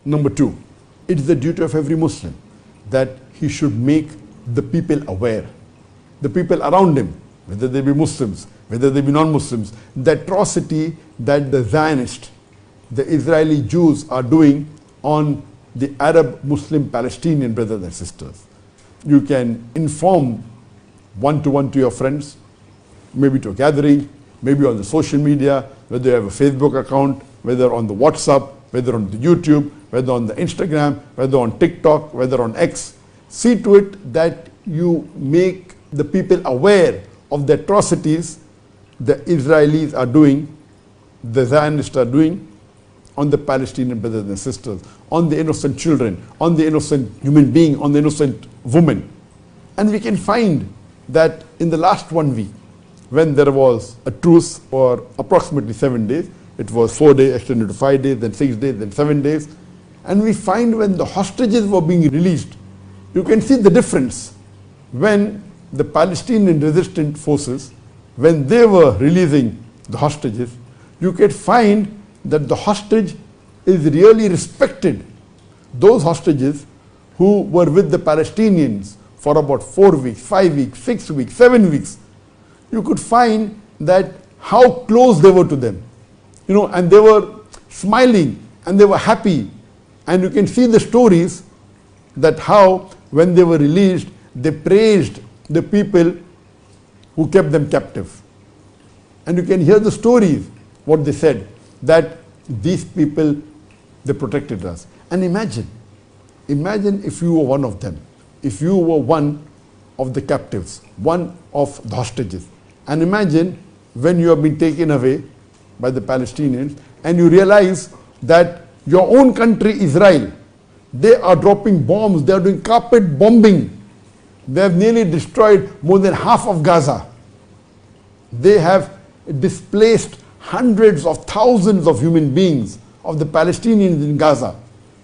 Number two, it is the duty of every Muslim that he should make the people aware, the people around him, whether they be Muslims, whether they be non-Muslims, the atrocity that the Zionists, the Israeli Jews are doing on the Arab Muslim Palestinian brothers and sisters. You can inform one-to-one to your friends, maybe to a gathering, maybe on the social media, whether you have a Facebook account, whether on the WhatsApp, whether on the YouTube, whether on the Instagram, whether on TikTok, whether on X. See to it that you make the people aware of the atrocities the Israelis are doing, the Zionists are doing on the Palestinian brothers and sisters, on the innocent children, on the innocent human being, on the innocent woman. And we can find that in the last 1 week, when there was a truce for approximately 7 days, it was 4 days extended to 5 days, then 6 days, then 7 days, and we find when the hostages were being released, you can see the difference. When the Palestinian resistant forces, when they were releasing the hostages, you could find that the hostage is really respected. Those hostages who were with the Palestinians for about 4 weeks, 5 weeks, 6 weeks, 7 weeks, you could find that how close they were to them. And they were smiling and they were happy. And you can see the stories that how when they were released, they praised the people who kept them captive. And you can hear the stories, what they said, that these people, they protected us. And imagine if you were one of them, if you were one of the captives, one of the hostages. And imagine when you have been taken away by the Palestinians and you realize that your own country, Israel, they are dropping bombs, they are doing carpet bombing. They have nearly destroyed more than half of Gaza. They have displaced hundreds of thousands of human beings, of the Palestinians in Gaza.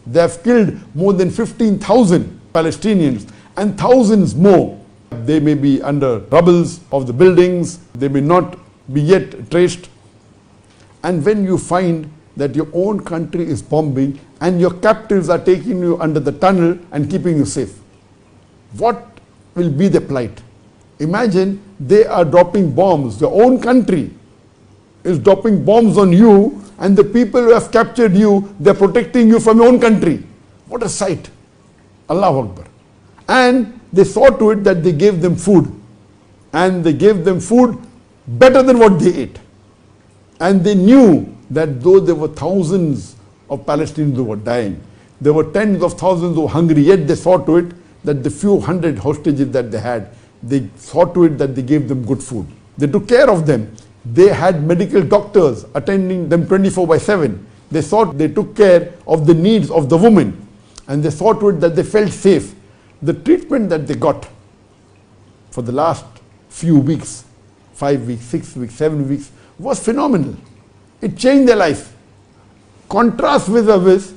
They have killed more than 15,000 Palestinians and thousands more. They may be under rubbles of the buildings, they may not be yet traced. And when you find that your own country is bombing and your captives are taking you under the tunnel and keeping you safe, what will be the plight? Imagine they are dropping bombs, your own country is dropping bombs on you, and the people who have captured you, they are protecting you from your own country. What a sight. Allahu Akbar. And they saw to it that they gave them food, and they gave them food better than what they ate. And they knew that though there were thousands of Palestinians who were dying, there were tens of thousands who were hungry, yet they saw to it that the few hundred hostages that they had, they saw to it that they gave them good food. They took care of them. They had medical doctors attending them 24/7. They took care of the needs of the women, and they saw to it that they felt safe. The treatment that they got for the last few weeks, 5 weeks, 6 weeks, 7 weeks, was phenomenal. It changed their life. Contrast vis-a-vis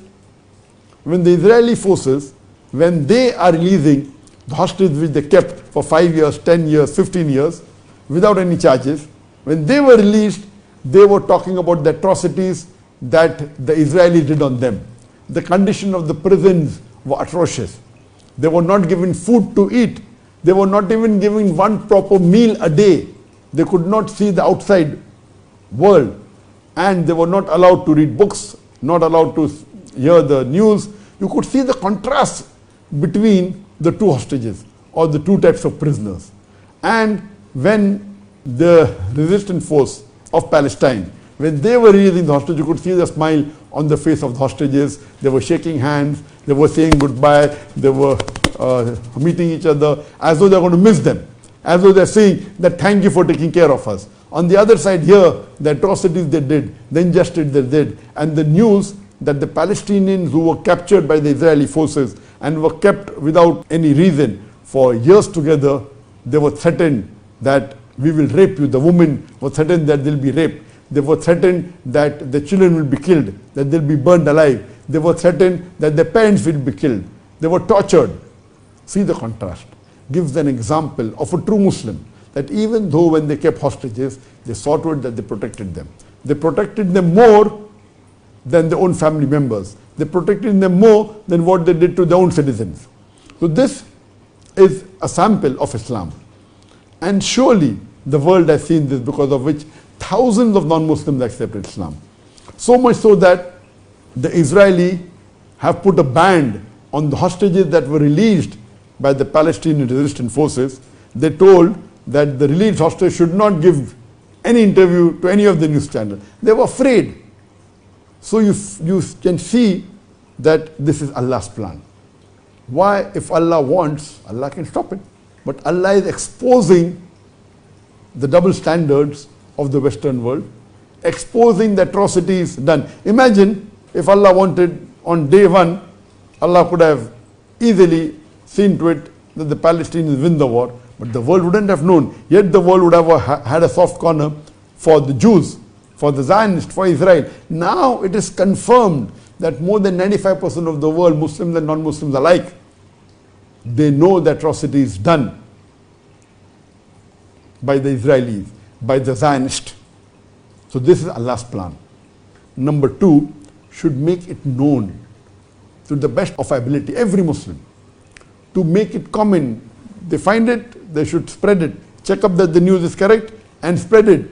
when the Israeli forces, when they are releasing the hostages which they kept for 5 years, 10 years, 15 years, without any charges, when they were released, they were talking about the atrocities that the Israelis did on them. The condition of the prisons were atrocious. They were not given food to eat. They were not even given one proper meal a day. They could not see the outside world, and they were not allowed to read books, not allowed to hear the news. You could see the contrast between the two hostages or the two types of prisoners. And when the resistant force of Palestine, when they were releasing the hostages, you could see the smile on the face of the hostages. They were shaking hands, they were saying goodbye, they were meeting each other as though they're going to miss them, as though they're saying that thank you for taking care of us. On the other side here, the atrocities they did, the injustice they did, and the news that the Palestinians who were captured by the Israeli forces and were kept without any reason for years together, they were threatened that we will rape you. The women were threatened that they'll be raped. They were threatened that the children will be killed, that they'll be burned alive. They were threatened that their parents will be killed. They were tortured. See the contrast. Gives an example of a true Muslim, that even though when they kept hostages, they saw to it that they protected them. They protected them more than their own family members. They're protecting them more than what they did to their own citizens. So this is a sample of Islam. And surely the world has seen this, because of which thousands of non-Muslims accepted Islam. So much so that the Israeli have put a ban on the hostages that were released by the Palestinian resistance forces. They told that the released hostages should not give any interview to any of the news channels. They were afraid. So you can see that this is Allah's plan. Why, if Allah wants, Allah can stop it. But Allah is exposing the double standards of the Western world, exposing the atrocities done. Imagine if Allah wanted, on day one, Allah could have easily seen to it that the Palestinians win the war, but the world wouldn't have known. Yet the world would have had a soft corner for the Jews, for the Zionists, for Israel. Now it is confirmed that more than 95% of the world, Muslims and non-Muslims alike, they know the atrocities done by the Israelis, by the Zionists. So this is Allah's plan. Number two, should make it known to the best of our ability, every Muslim, to make it common. They find it, they should spread it. Check up that the news is correct and spread it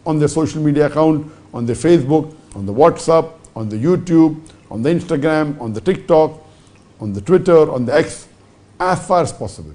on their social media account, on their Facebook, on the WhatsApp, on the YouTube, on the Instagram, on the TikTok, on the Twitter, on the X, as far as possible.